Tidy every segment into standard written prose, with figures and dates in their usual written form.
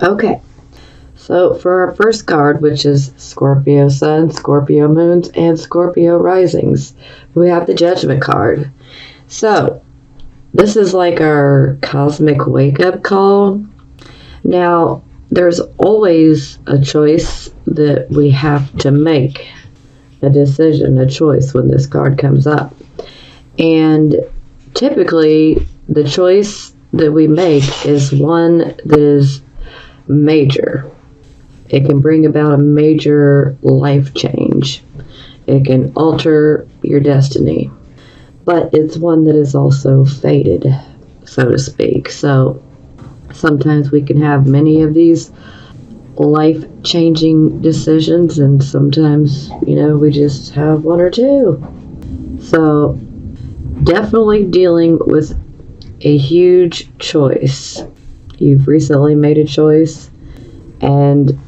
Okay, so for our first card, which is Scorpio Sun, Scorpio Moons, and Scorpio Risings, we have the Judgment card. So, this is like our cosmic wake-up call. Now, there's always a choice that we have to make, a decision, a choice when this card comes up. And typically, the choice that we make is one that is major. It can bring about a major life change. It can alter your destiny. But it's one that is also fated, so to speak. So sometimes we can have many of these life-changing decisions, and sometimes, we just have one or two. So definitely dealing with a huge choice. You've recently made a choice, and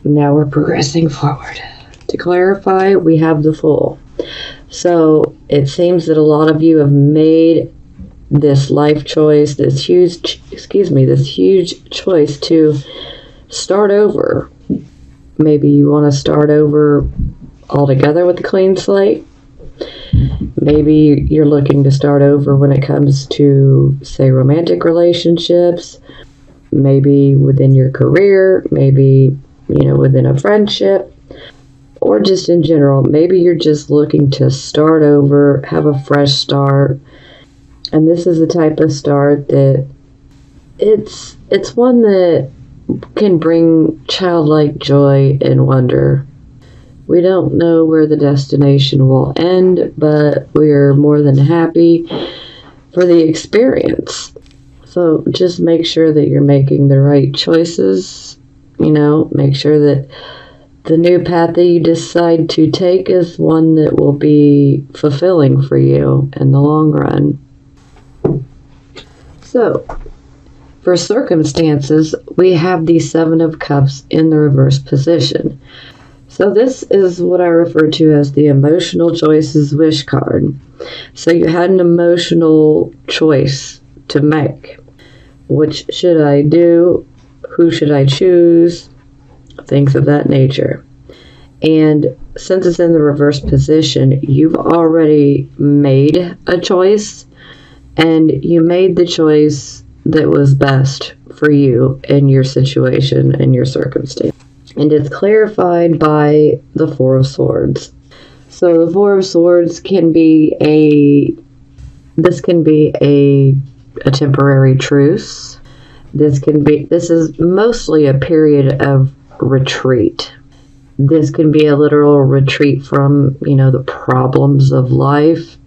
now we're progressing forward. To clarify, we have the Fool. So it seems that a lot of you have made this life choice, this huge choice to start over. Maybe you want to start over altogether with a clean slate. Maybe you're looking to start over when it comes to, say, romantic relationships. Maybe within your career. Maybe, within a friendship. Or just in general. Maybe you're just looking to start over, have a fresh start. And this is the type of start that it's one that can bring childlike joy and wonder. We don't know where the destination will end, but we are more than happy for the experience. So just make sure that you're making the right choices. Make sure that the new path that you decide to take is one that will be fulfilling for you in the long run. So, for circumstances, we have the Seven of Cups in the reverse position. So this is what I refer to as the emotional choices wish card. So you had an emotional choice to make. Which should I do? Who should I choose? Things of that nature. And since it's in the reverse position, you've already made a choice, and you made the choice that was best for you in your situation and your circumstance. And it's clarified by the Four of Swords. So the Four of Swords can be a temporary truce. This is mostly a period of retreat. This can be a literal retreat from, the problems of life.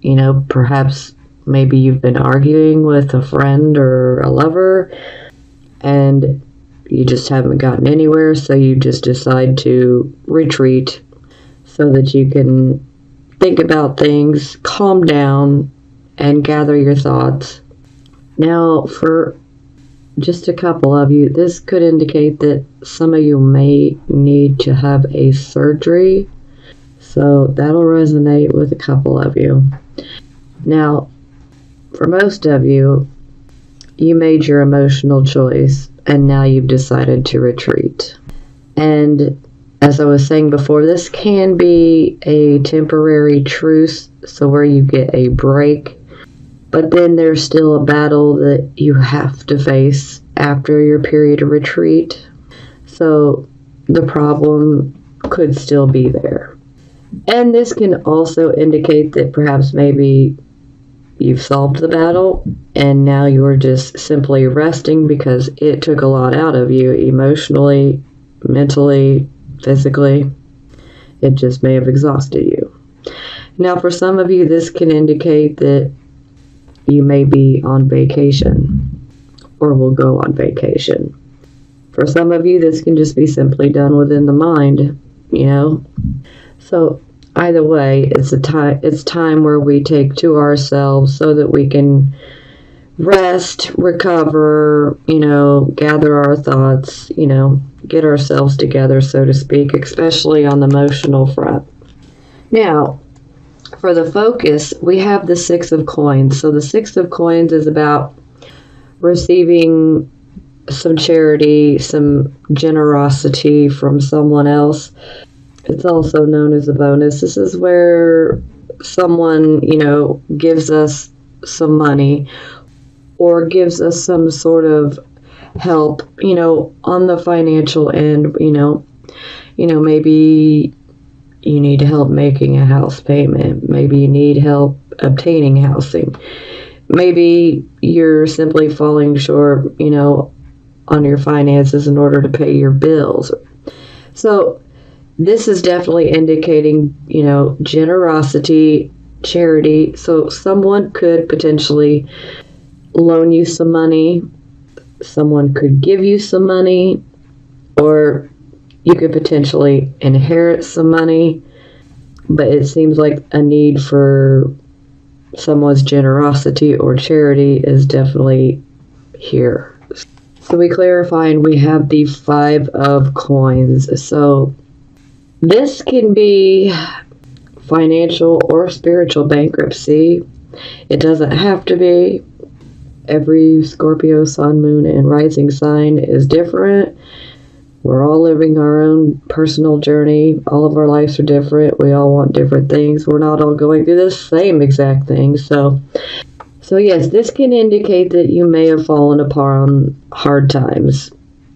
Perhaps maybe you've been arguing with a friend or a lover, and you just haven't gotten anywhere, so you just decide to retreat so that you can think about things, calm down, and gather your thoughts. Now, for just a couple of you, this could indicate that some of you may need to have a surgery, so that'll resonate with a couple of you. Now, for most of you, you made your emotional choice, and now you've decided to retreat. And as I was saying before, this can be a temporary truce, so where you get a break, but then there's still a battle that you have to face after your period of retreat. So the problem could still be there. And this can also indicate that perhaps maybe you've solved the battle, and now you're just simply resting because it took a lot out of you emotionally, mentally, physically. It just may have exhausted you. Now, for some of you, this can indicate that you may be on vacation or will go on vacation. For some of you, this can just be simply done within the mind, So either way, it's time where we take to ourselves so that we can rest, recover, gather our thoughts, get ourselves together, so to speak, especially on the emotional front. Now, for the focus, we have the Six of Coins. So the Six of Coins is about receiving some charity, some generosity from someone else. It's also known as a bonus. This is where someone, gives us some money or gives us some sort of help, on the financial end, maybe you need help making a house payment. Maybe you need help obtaining housing. Maybe you're simply falling short, on your finances in order to pay your bills. So this is definitely indicating, generosity, charity. So someone could potentially loan you some money. Someone could give you some money, or you could potentially inherit some money. But it seems like a need for someone's generosity or charity is definitely here. So we clarify, and we have the 5 of coins. So this can be financial or spiritual bankruptcy. It doesn't have to be. Every Scorpio, sun, moon, and rising sign is different. We're all living our own personal journey. All of our lives are different. We all want different things. We're not all going through the same exact thing. So yes, this can indicate that you may have fallen upon hard times.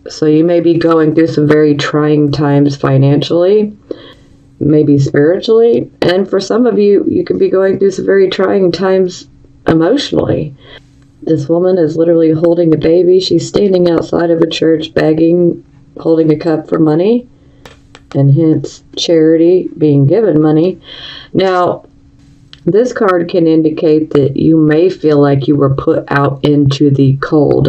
So you may be going through some very trying times financially, maybe spiritually, and for some of you, you could be going through some very trying times emotionally. This woman is literally holding a baby. She's standing outside of a church begging, holding a cup for money, and hence charity, being given money. Now, this card can indicate that you may feel like you were put out into the cold.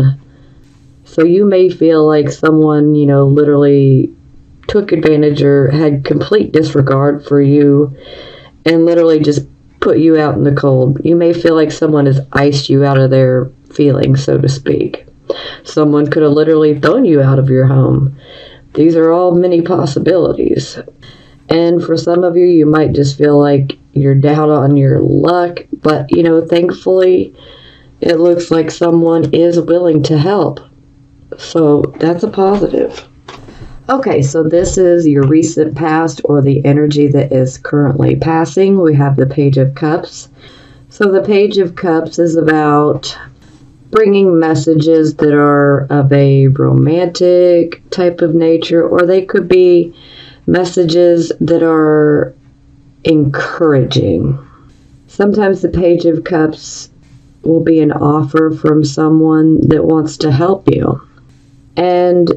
So you may feel like someone, literally took advantage or had complete disregard for you and literally just put you out in the cold. You may feel like someone has iced you out of their feelings, so to speak. Someone could have literally thrown you out of your home. These are all many possibilities. And for some of you, you might just feel like you're down on your luck. But, thankfully, it looks like someone is willing to help. So that's a positive. Okay, so this is your recent past or the energy that is currently passing. We have the Page of Cups. So the Page of Cups is about bringing messages that are of a romantic type of nature, or they could be messages that are encouraging. Sometimes the Page of Cups will be an offer from someone that wants to help you. And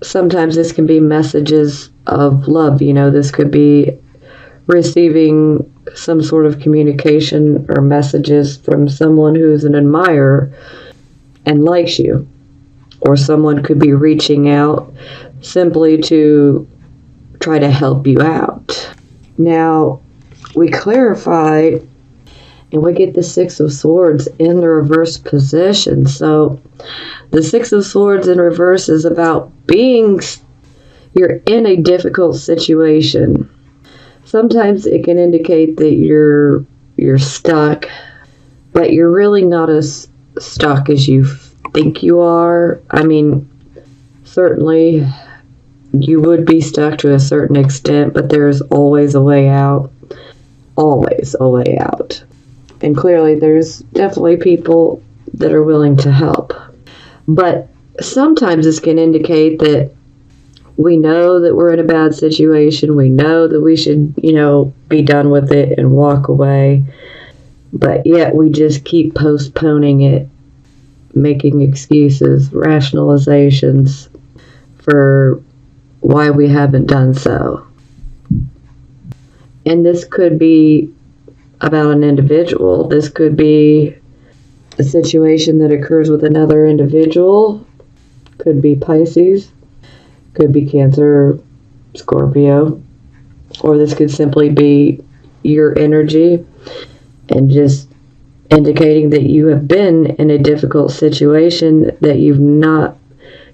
sometimes this can be messages of love. This could be receiving some sort of communication or messages from someone who's an admirer and likes you. Or someone could be reaching out simply to try to help you out. Now, we clarify, and we get the Six of Swords in the reverse position. So the Six of Swords in reverse is about you're in a difficult situation. Sometimes it can indicate that you're stuck, but you're really not as stuck as you think you are. I mean, certainly you would be stuck to a certain extent, but there's always a way out. Always a way out. And clearly there's definitely people that are willing to help. But sometimes this can indicate that we know that we're in a bad situation. We know that we should, be done with it and walk away. But yet we just keep postponing it, making excuses, rationalizations for why we haven't done so. And this could be about an individual. This could be a situation that occurs with another individual. Could be Pisces. Could be Cancer, Scorpio. Or this could simply be your energy and just indicating that you have been in a difficult situation that you've not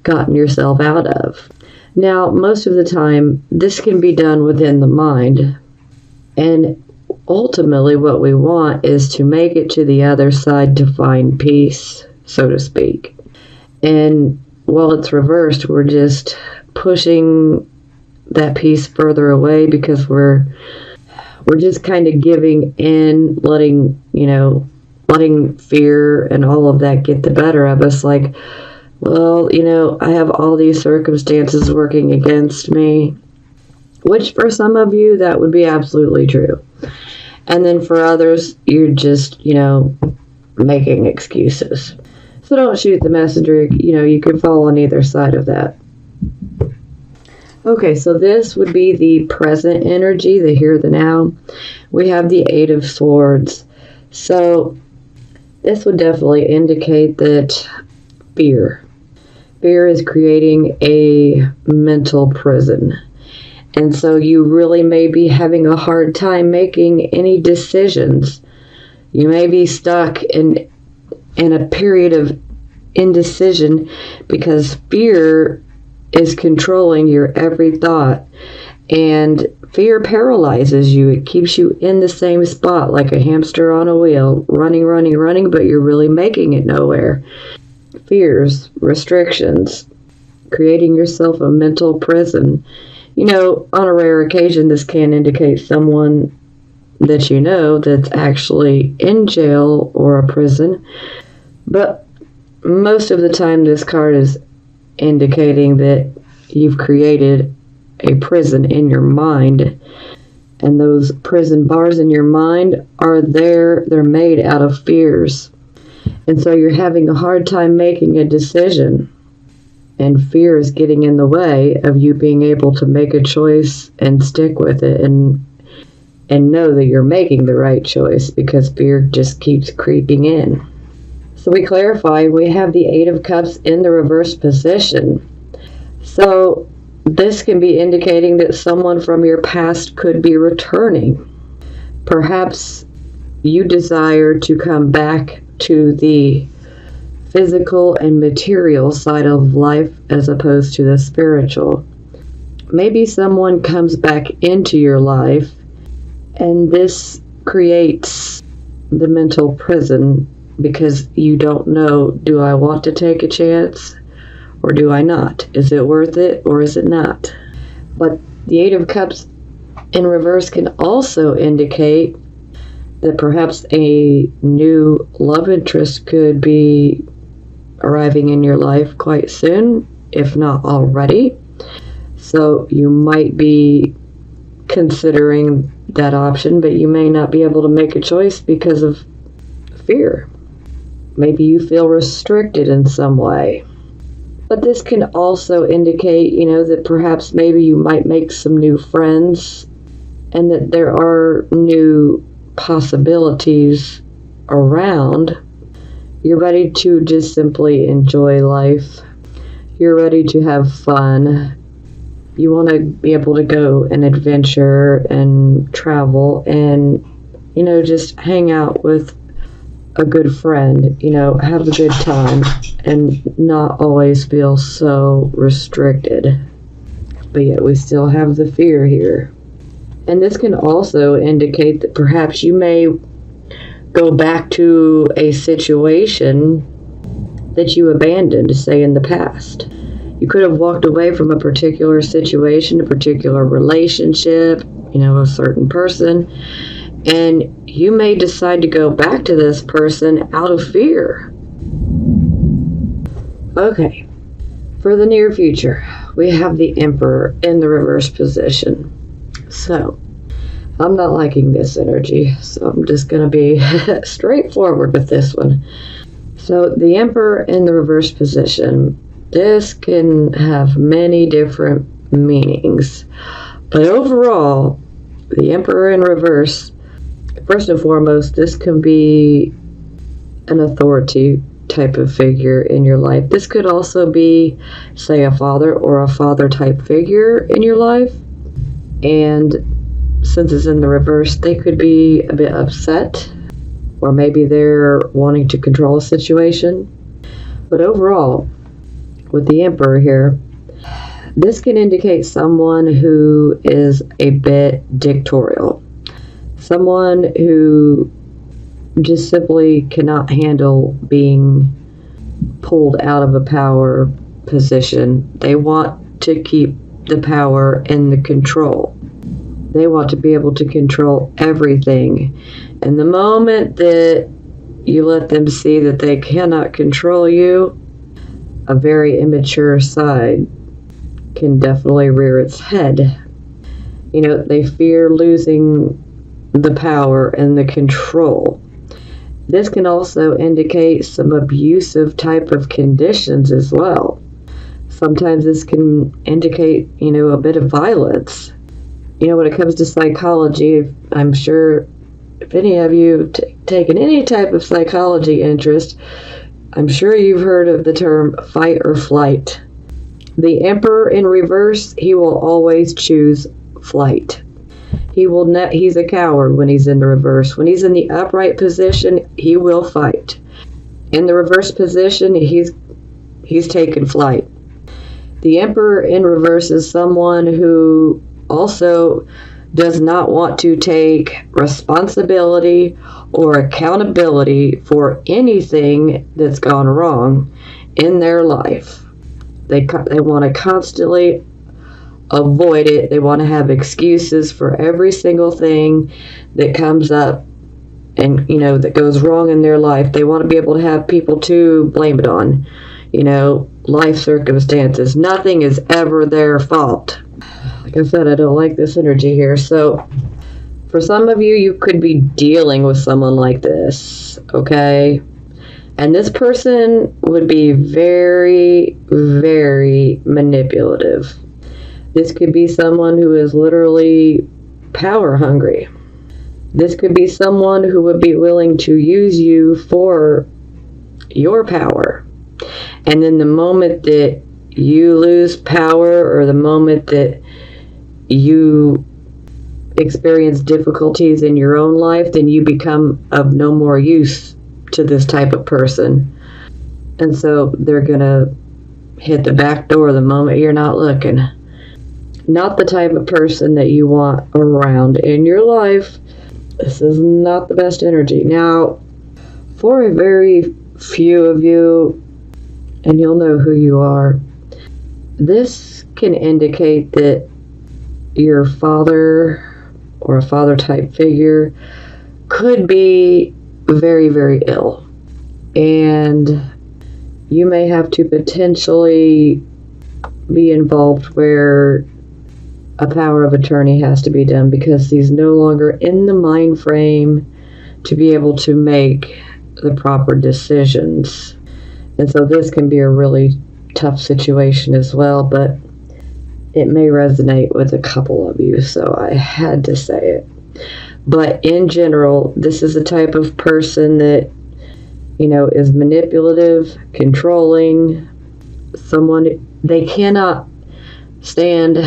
gotten yourself out of. Now, most of the time, this can be done within the mind. And ultimately, what we want is to make it to the other side to find peace, so to speak. And while it's reversed, we're just pushing that piece further away because we're just kind of giving in, letting fear and all of that get the better of us. Like, well, I have all these circumstances working against me, which for some of you, that would be absolutely true. And then for others, you're just, making excuses. So don't shoot the messenger. You can fall on either side of that. Okay, so this would be the present energy, the here, the now. We have the Eight of Swords. So this would definitely indicate that fear is creating a mental prison. And so you really may be having a hard time making any decisions. You may be stuck in a period of indecision because fear is controlling your every thought. And fear paralyzes you. It keeps you in the same spot like a hamster on a wheel, running, but you're really making it nowhere. Fears, restrictions, creating yourself a mental prison. On a rare occasion, this can indicate someone that that's actually in jail or a prison. But most of the time, this card is indicating that you've created a prison in your mind. And those prison bars in your mind they're made out of fears. And so you're having a hard time making a decision. And fear is getting in the way of you being able to make a choice and stick with it and know that you're making the right choice because fear just keeps creeping in. So we clarify, we have the Eight of Cups in the reverse position. So this can be indicating that someone from your past could be returning. Perhaps you desire to come back to the physical and material side of life as opposed to the spiritual. Maybe someone comes back into your life and this creates the mental prison because you don't know, do I want to take a chance or do I not? Is it worth it or is it not? But the Eight of Cups in reverse can also indicate that perhaps a new love interest could be arriving in your life quite soon, if not already. So you might be considering that option, but you may not be able to make a choice because of fear. Maybe you feel restricted in some way. But this can also indicate, that perhaps maybe you might make some new friends and that there are new possibilities around. You're ready to just simply enjoy life. You're ready to have fun. You want to be able to go and adventure and travel and, just hang out with a good friend, have a good time and not always feel so restricted. But yet we still have the fear here. And this can also indicate that perhaps you may go back to a situation that you abandoned, say, in the past. You could have walked away from a particular situation, a particular relationship, a certain person, and you may decide to go back to this person out of fear. Okay, for the near future, we have the Emperor in the reverse position. So, I'm not liking this energy, so I'm just going to be straightforward with this one. So, the Emperor in the reverse position, this can have many different meanings. But overall, the Emperor in reverse, first and foremost, this can be an authority type of figure in your life. This could also be, say, a father or a father type figure in your life. And since it's in the reverse, they could be a bit upset, or maybe they're wanting to control a situation. But overall, with the Emperor here, this can indicate someone who is a bit dictatorial. Someone who just simply cannot handle being pulled out of a power position. They want to keep the power and the control. They want to be able to control everything. And the moment that you let them see that they cannot control you, a very immature side can definitely rear its head. You know, they fear losing the power and the control. This can also indicate some abusive type of conditions as well. Sometimes this can indicate, a bit of violence. When it comes to psychology, I'm sure if any of you taken any type of psychology interest, I'm sure you've heard of the term fight or flight. The Emperor in reverse, he will always choose flight. He's a coward when he's in the reverse. When he's in the upright position, he will fight. In the reverse position, he's taken flight. The Emperor in reverse is someone who also does not want to take responsibility or accountability for anything that's gone wrong in their life. They want to constantly avoid it. They want to have excuses for every single thing that comes up and, that goes wrong in their life. They want to be able to have people to blame it on, life circumstances. Nothing is ever their fault. Like I said, I don't like this energy here. So for some of you, you could be dealing with someone like this, okay? And this person would be very, very manipulative. This could be someone who is literally power hungry. This could be someone who would be willing to use you for your power. And then the moment that you lose power, or the moment that you experience difficulties in your own life, then you become of no more use to this type of person. And so they're going to hit the back door the moment you're not looking. Not the type of person that you want around in your life. This is not the best energy. Now, for a very few of you, and you'll know who you are, this can indicate that your father or a father type figure could be very, very ill. And you may have to potentially be involved where a power of attorney has to be done, because he's no longer in the mind frame to be able to make the proper decisions. And so this can be a really tough situation as well, but it may resonate with a couple of you, so I had to say it. But in general, this is a type of person that, is manipulative, controlling, they cannot stand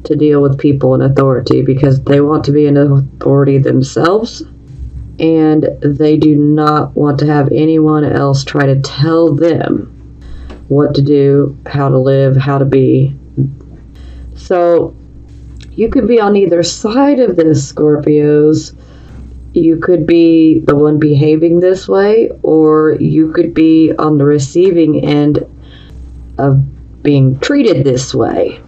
to deal with people in authority because they want to be an authority themselves, and they do not want to have anyone else try to tell them what to do, how to live, how to be. So you could be on either side of this, Scorpios. You could be the one behaving this way, or you could be on the receiving end of being treated this way.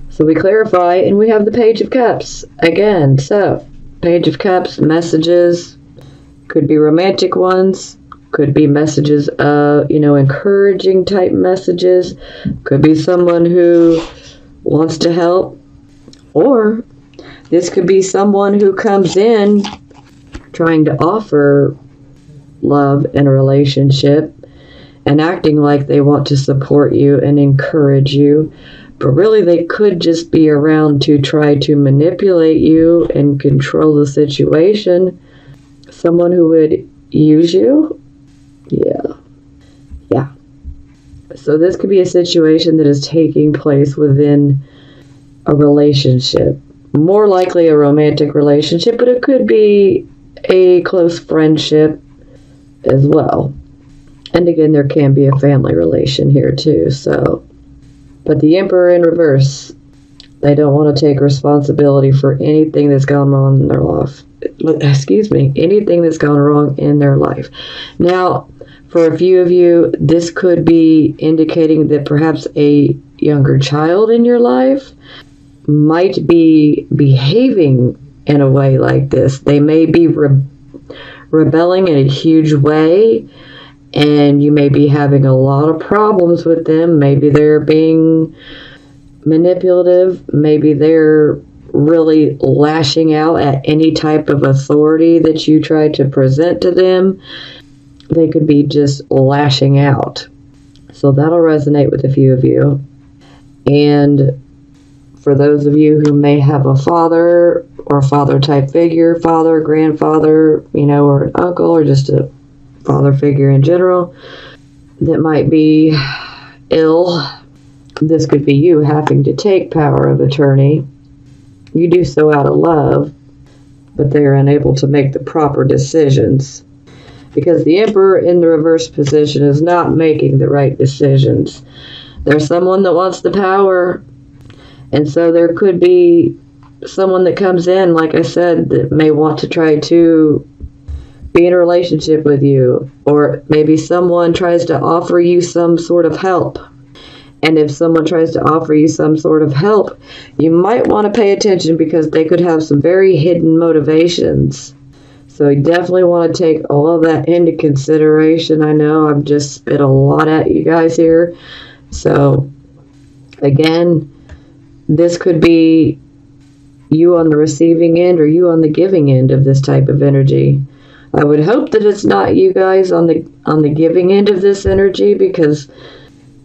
So we clarify, and we have the Page of Cups again. So Page of Cups, messages, could be romantic ones, could be messages, encouraging type messages, could be someone who wants to help, or this could be someone who comes in trying to offer love in a relationship and acting like they want to support you and encourage you, but really they could just be around to try to manipulate you and control the situation. Someone who would use you? Yeah. So this could be a situation that is taking place within a relationship. More likely a romantic relationship, but it could be a close friendship as well. And again, there can be a family relation here too. So, but the Emperor in reverse, they don't want to take responsibility for anything that's gone wrong in their life. Anything that's gone wrong in their life. Now, For a few of you, this could be indicating that perhaps a younger child in your life might be behaving in a way like this. They may be rebelling in a huge way, and you may be having a lot of problems with them. Maybe they're being manipulative. Maybe they're really lashing out at any type of authority that you try to present to them. They could be just lashing out. So that'll resonate with a few of you. And for those of you who may have a father or father type figure, father, grandfather, or an uncle, or just a father figure in general that might be ill, this could be you having to take power of attorney. You do so out of love, but they are unable to make the proper decisions. Because the Emperor in the reverse position is not making the right decisions. There's someone that wants the power, and so there could be someone that comes in, like I said, that may want to try to be in a relationship with you, or maybe someone tries to offer you some sort of help. And if someone tries to offer you some sort of help, you might want to pay attention because they could have some very hidden motivations. So you definitely want to take all of that into consideration. I know I've just spit a lot at you guys here. So again, this could be you on the receiving end or you on the giving end of this type of energy. I would hope that it's not you guys on the giving end of this energy, because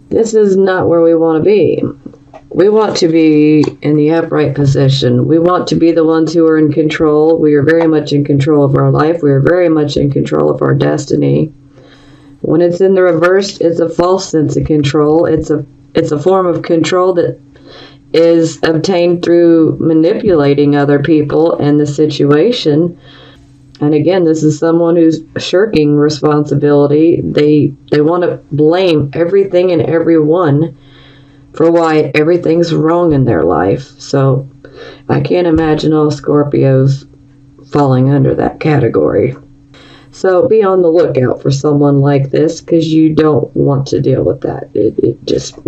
this is not where we want to be. We want to be in the upright position. We want to be the ones who are in control. We are very much in control of our life. We are very much in control of our destiny. When it's in the reverse, it's a false sense of control. It's a form of control that is obtained through manipulating other people and the situation. And again, this is someone who's shirking responsibility. They want to blame everything and everyone for why everything's wrong in their life. So I can't imagine all Scorpios falling under that category. So be on the lookout for someone like this, because you don't want to deal with that. It just